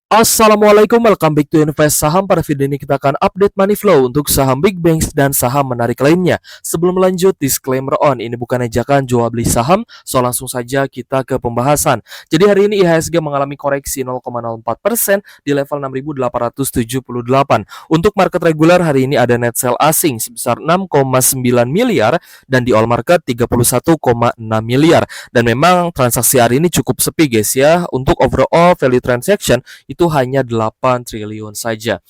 Assalamualaikum, welcome back to Invest Saham. Pada video ini kita akan update money flow untuk saham big banks dan saham menarik lainnya. Sebelum lanjut, disclaimer on, ini bukan ajakan jual beli saham, so langsung saja kita ke pembahasan. Jadi hari ini IHSG mengalami koreksi 0,04% di level 6.878. Untuk market regular hari ini ada net sell asing sebesar 6,9 miliar dan di all market 31,6 miliar. Dan memang transaksi hari ini cukup sepi guys ya. Untuk overall value transaction itu hanya 8 triliun saja.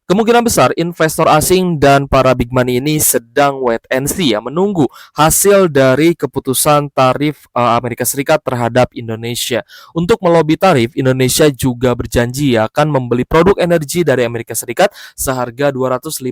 Kemungkinan besar investor asing dan para big money ini sedang wait and see ya, menunggu hasil dari keputusan tarif Amerika Serikat terhadap Indonesia. Untuk melobi tarif, Indonesia juga berjanji akan membeli produk energi dari Amerika Serikat seharga 251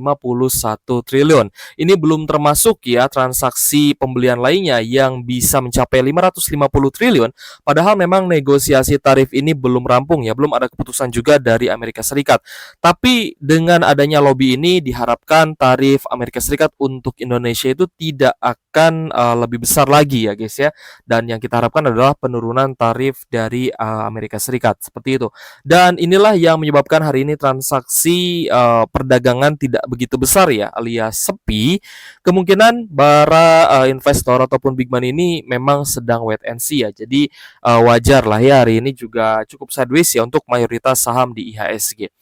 triliun. Ini belum termasuk ya transaksi pembelian lainnya yang bisa mencapai 550 triliun, padahal memang negosiasi tarif ini belum rampung ya, belum ada keputusan juga dari Amerika Serikat. Tapi dengan adanya lobby ini diharapkan tarif Amerika Serikat untuk Indonesia itu tidak akan lebih besar lagi ya guys ya. Dan yang kita harapkan adalah penurunan tarif dari Amerika Serikat seperti itu. Dan inilah yang menyebabkan hari ini transaksi perdagangan tidak begitu besar ya, alias sepi. Kemungkinan para investor ataupun big money ini memang sedang wait and see ya. Jadi wajar lah ya hari ini juga cukup sideways ya untuk mayoritas saham di IHSG.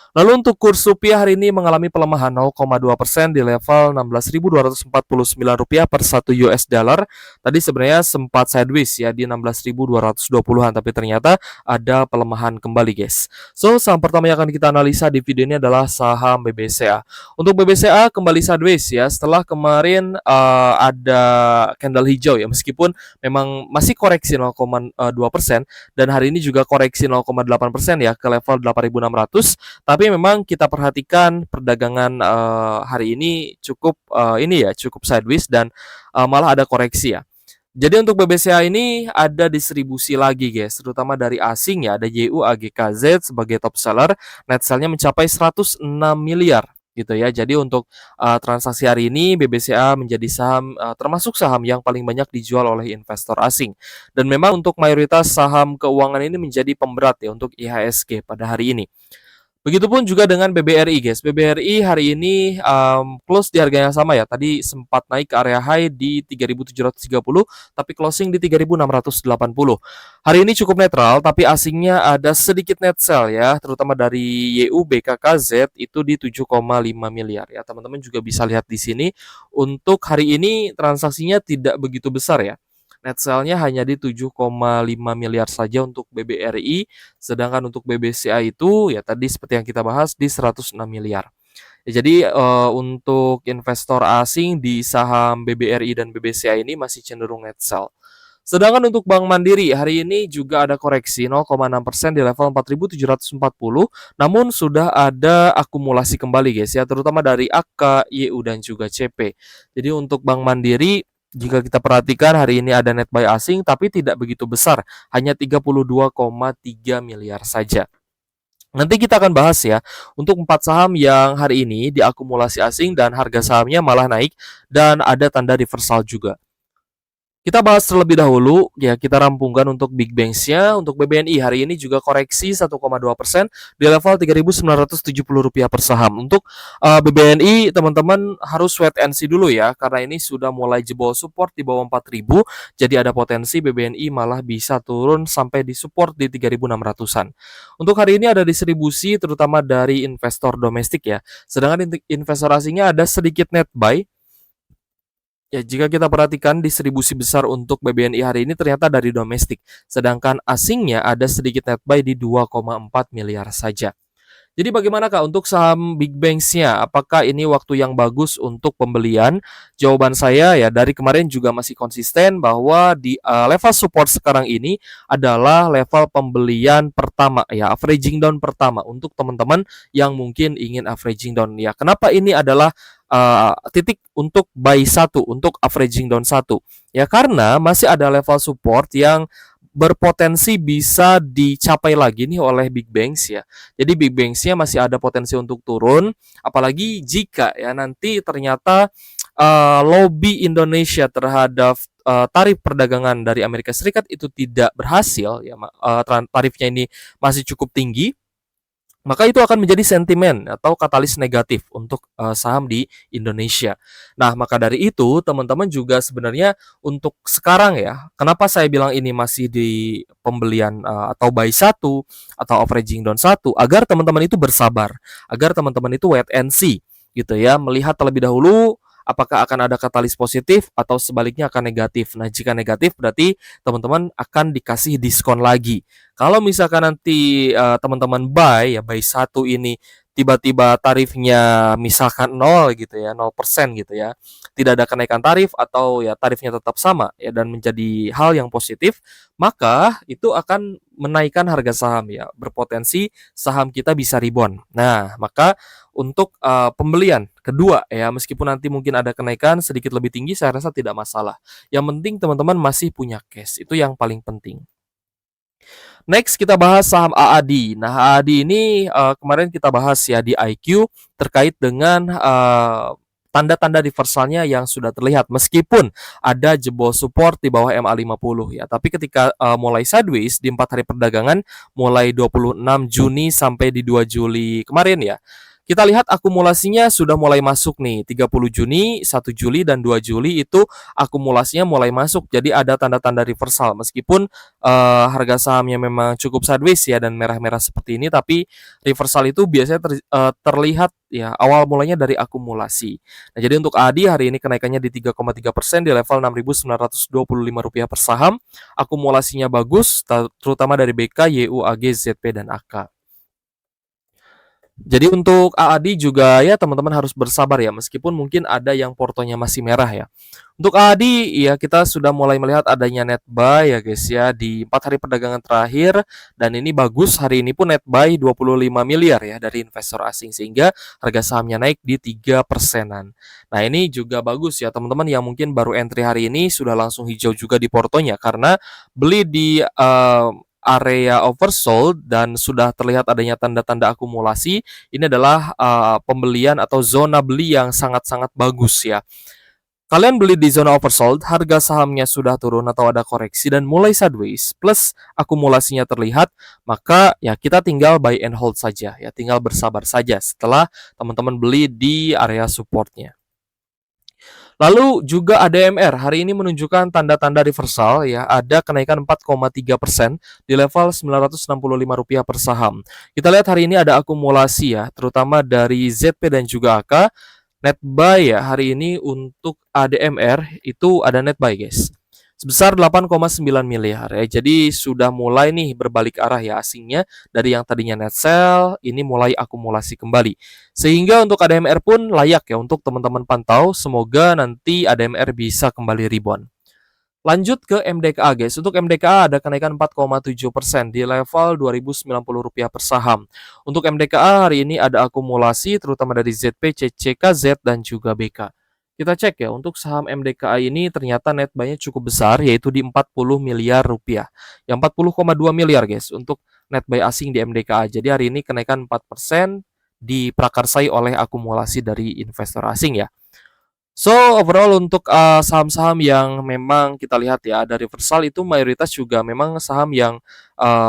Lalu untuk kurs rupiah hari ini mengalami pelemahan 0,2% di level Rp16.249 per 1 US dollar. Tadi sebenarnya sempat sideways ya di 16.220-an, tapi ternyata ada pelemahan kembali guys. So saham pertama yang akan kita analisa di video ini adalah saham BBCA. Untuk BBCA kembali sideways ya setelah kemarin ada candle hijau ya, meskipun memang masih koreksi 0,2% dan hari ini juga koreksi 0,8% ya ke level 8.600. Tapi memang kita perhatikan perdagangan hari ini cukup cukup sideways dan malah ada koreksi ya. Jadi untuk BBCA ini ada distribusi lagi guys, terutama dari asing ya, ada YU AGKZ sebagai top seller, net sell-nya mencapai 106 miliar gitu ya. Jadi untuk transaksi hari ini BBCA menjadi saham termasuk saham yang paling banyak dijual oleh investor asing. Dan memang untuk mayoritas saham keuangan ini menjadi pemberat ya untuk IHSG pada hari ini. Begitupun juga dengan BBRI guys. BBRI hari ini close di harga yang sama ya. Tadi sempat naik ke area high di 3.730 tapi closing di 3.680. Hari ini cukup netral tapi asingnya ada sedikit net sell ya, terutama dari YU BKKZ itu di 7,5 miliar ya. Teman-teman juga bisa lihat di sini. Untuk hari ini transaksinya tidak begitu besar ya. Net sell-nya hanya di 7,5 miliar saja untuk BBRI, sedangkan untuk BBCA itu ya tadi seperti yang kita bahas di 106 miliar. Ya, jadi untuk investor asing di saham BBRI dan BBCA ini masih cenderung net sell. Sedangkan untuk Bank Mandiri hari ini juga ada koreksi 0,6% di level 4.740, namun sudah ada akumulasi kembali guys ya, terutama dari AK, YU dan juga CP. Jadi untuk Bank Mandiri jika kita perhatikan hari ini ada net buy asing tapi tidak begitu besar, hanya 32,3 miliar saja. Nanti kita akan bahas ya untuk 4 saham yang hari ini diakumulasi asing dan harga sahamnya malah naik dan ada tanda reversal juga. Kita bahas terlebih dahulu, ya kita rampungkan untuk big banks-nya. Untuk BBNI hari ini juga koreksi 1,2% di level Rp3.970 per saham. Untuk BBNI teman-teman harus wait and see dulu ya, karena ini sudah mulai jebol support di bawah 4.000, jadi ada potensi BBNI malah bisa turun sampai di support di 3.600-an. Untuk hari ini ada distribusi terutama dari investor domestik ya, sedangkan investor asingnya ada sedikit net buy. Ya, jika kita perhatikan distribusi besar untuk BBNI hari ini ternyata dari domestik, sedangkan asingnya ada sedikit net buy di 2,4 miliar saja. Jadi bagaimana Kak untuk saham big banks-nya? Apakah ini waktu yang bagus untuk pembelian? Jawaban saya ya dari kemarin juga masih konsisten bahwa di level support sekarang ini adalah level pembelian pertama ya, averaging down pertama untuk teman-teman yang mungkin ingin averaging down ya. Kenapa ini adalah titik untuk buy satu, untuk averaging down satu? Ya karena masih ada level support yang berpotensi bisa dicapai lagi nih oleh big banks ya. Jadi big banks-nya masih ada potensi untuk turun, apalagi jika ya nanti ternyata lobby Indonesia terhadap tarif perdagangan dari Amerika Serikat itu tidak berhasil ya, tarifnya ini masih cukup tinggi. maka itu akan menjadi sentimen atau katalis negatif untuk saham di Indonesia. Nah, maka dari itu teman-teman juga sebenarnya untuk sekarang ya, kenapa saya bilang ini masih di pembelian atau buy satu atau averaging down satu, agar teman-teman itu bersabar, agar teman-teman itu wait and see gitu ya, melihat terlebih dahulu apakah akan ada katalis positif atau sebaliknya akan negatif. Nah, jika negatif berarti teman-teman akan dikasih diskon lagi. Kalau misalkan nanti teman-teman buy ya buy satu ini tiba-tiba tarifnya misalkan 0 gitu ya, 0% gitu ya. Tidak ada kenaikan tarif atau ya tarifnya tetap sama ya dan menjadi hal yang positif, maka itu akan menaikkan harga saham ya, berpotensi saham kita bisa rebound. Nah, maka untuk pembelian kedua ya, meskipun nanti mungkin ada kenaikan sedikit lebih tinggi, saya rasa tidak masalah. Yang penting teman-teman masih punya cash, itu yang paling penting. Next kita bahas saham AAD. Nah, AAD ini kemarin kita bahas ya di IQ terkait dengan tanda-tanda reversalnya yang sudah terlihat meskipun ada jebol support di bawah MA50 ya. Tapi ketika mulai sideways di 4 hari perdagangan mulai 26 Juni sampai di 2 Juli kemarin ya. Kita lihat akumulasinya sudah mulai masuk nih, 30 Juni, 1 Juli, dan 2 Juli itu akumulasinya mulai masuk. Jadi ada tanda-tanda reversal meskipun harga sahamnya memang cukup sideways ya dan merah-merah seperti ini, tapi reversal itu biasanya terlihat ya awal mulanya dari akumulasi. Nah, jadi untuk ADI hari ini kenaikannya di 3,3% di level Rp6.925 per saham. Akumulasinya bagus, terutama dari BK, YU, AG, ZP, dan AK. Jadi untuk AAD juga ya teman-teman harus bersabar ya meskipun mungkin ada yang portonya masih merah ya. Untuk AAD ya kita sudah mulai melihat adanya net buy ya guys ya di 4 hari perdagangan terakhir dan ini bagus, hari ini pun net buy 25 miliar ya dari investor asing sehingga harga sahamnya naik di 3%-an. Nah, ini juga bagus ya teman-teman yang mungkin baru entry hari ini sudah langsung hijau juga di portonya karena beli di area oversold dan sudah terlihat adanya tanda-tanda akumulasi, ini adalah pembelian atau zona beli yang sangat-sangat bagus ya. Kalian beli di zona oversold, harga sahamnya sudah turun atau ada koreksi dan mulai sideways, plus akumulasinya terlihat, maka ya kita tinggal buy and hold saja ya, tinggal bersabar saja setelah teman-teman beli di area supportnya. Lalu juga ADMR hari ini menunjukkan tanda-tanda reversal ya, ada kenaikan 4,3% di level Rp965 per saham. Kita lihat hari ini ada akumulasi ya, terutama dari ZP dan juga AK. Net buy ya hari ini untuk ADMR itu ada net buy guys, sebesar 8,9 miliar ya. Jadi sudah mulai nih berbalik arah ya asingnya dari yang tadinya net sell ini mulai akumulasi kembali. Sehingga untuk ADMR pun layak ya untuk teman-teman pantau. Semoga nanti ADMR bisa kembali rebound. Lanjut ke MDKA guys. Untuk MDKA ada kenaikan 4,7% di level Rp2.090 per saham. Untuk MDKA hari ini ada akumulasi terutama dari ZP, CCKZ dan juga BK. Kita cek ya, untuk saham MDKA ini ternyata net buy-nya cukup besar yaitu di 40 miliar rupiah. Yang 40,2 miliar guys untuk net buy asing di MDKA. Jadi hari ini kenaikan 4% diprakarsai oleh akumulasi dari investor asing ya. So overall untuk saham-saham yang memang kita lihat ya ada reversal itu mayoritas juga memang saham yang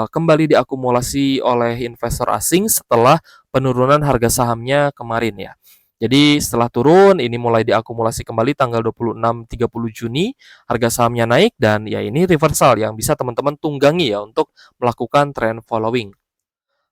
kembali diakumulasi oleh investor asing setelah penurunan harga sahamnya kemarin ya. Jadi setelah turun ini mulai diakumulasi kembali tanggal 26-30 Juni, harga sahamnya naik dan ya ini reversal yang bisa teman-teman tunggangi ya untuk melakukan trend following.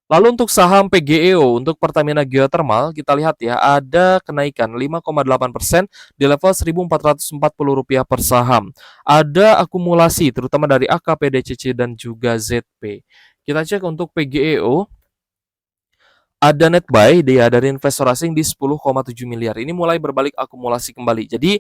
Lalu untuk saham PGEO untuk Pertamina Geothermal kita lihat ya ada kenaikan 5,8% di level Rp1.440 per saham. Ada akumulasi terutama dari AK, PDCC dan juga ZP. Kita cek untuk PGEO ada net buy dia dari investor asing di 10,7 miliar. Ini mulai berbalik akumulasi kembali. Jadi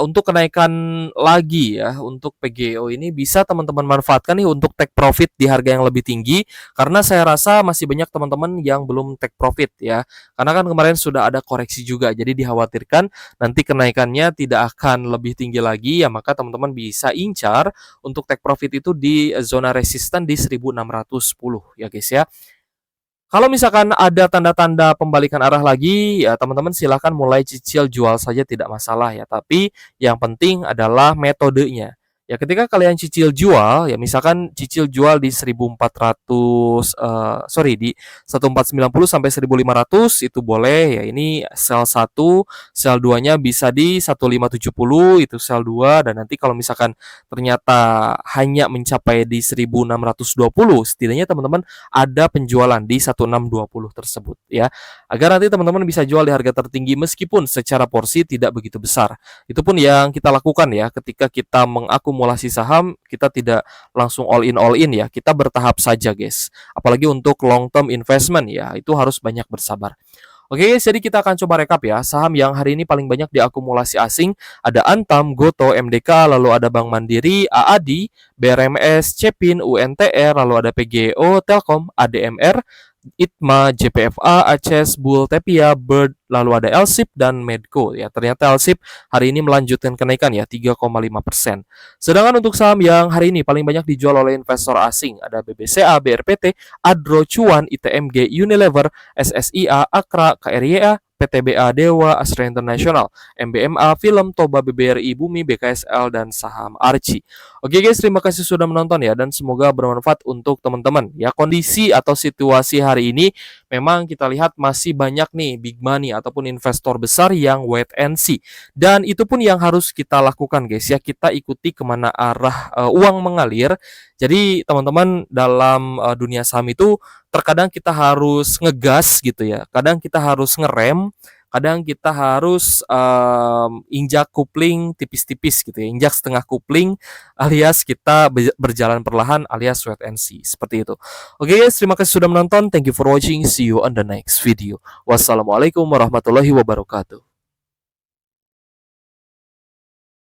untuk kenaikan lagi ya untuk PGO ini bisa teman-teman manfaatkan nih untuk take profit di harga yang lebih tinggi karena saya rasa masih banyak teman-teman yang belum take profit ya. Karena kan kemarin sudah ada koreksi juga. Jadi dikhawatirkan nanti kenaikannya tidak akan lebih tinggi lagi ya, maka teman-teman bisa incar untuk take profit itu di zona resisten di 1610 ya guys ya. Kalau misalkan ada tanda-tanda pembalikan arah lagi, ya teman-teman silahkan mulai cicil jual saja tidak masalah ya. Tapi yang penting adalah metodenya. Ya ketika kalian cicil jual, ya misalkan cicil jual di 1400 di 1490 sampai 1500 itu boleh ya. Ini sel 1, sel 2-nya bisa di 1570 itu sel 2 dan nanti kalau misalkan ternyata hanya mencapai di 1620, setidaknya teman-teman ada penjualan di 1620 tersebut ya. Agar nanti teman-teman bisa jual di harga tertinggi meskipun secara porsi tidak begitu besar. Itu pun yang kita lakukan ya ketika kita mengakumulasi saham, kita tidak langsung all in ya. Kita bertahap saja, guys. Apalagi untuk long term investment ya, itu harus banyak bersabar. Oke guys, jadi kita akan coba rekap ya. Saham yang hari ini paling banyak diakumulasi asing ada Antam, Goto, MDK, lalu ada Bank Mandiri, AADI, BRMS, Cepin, UNTR, lalu ada PGO, Telkom, ADMR, ITMA, JPFA, Aces, Bull, Tepia, Bird, lalu ada LSIP dan Medco ya. Ternyata LSIP hari ini melanjutkan kenaikan ya 3,5%. Sedangkan untuk saham yang hari ini paling banyak dijual oleh investor asing ada BBCA, BRPT, Adro, Cuan, ITMG, Unilever, SSIA, Akra, KRYA, PTBA, Dewa, Astra International, MBMA, Film, Toba, BBRI, Bumi, BKSL, dan saham Archie. Oke guys, terima kasih sudah menonton ya dan semoga bermanfaat untuk teman-teman. Ya, kondisi atau situasi hari ini memang kita lihat masih banyak nih big money ataupun investor besar yang wait and see. Dan itu pun yang harus kita lakukan guys ya, kita ikuti kemana arah uang mengalir. Jadi teman-teman dalam dunia saham itu terkadang kita harus ngegas gitu ya, kadang kita harus ngerem, kadang kita harus injak kupling tipis-tipis gitu ya, injak setengah kupling alias kita berjalan perlahan alias wait and see, seperti itu. Oke guys, terima kasih sudah menonton, thank you for watching, see you on the next video. Wassalamualaikum warahmatullahi wabarakatuh.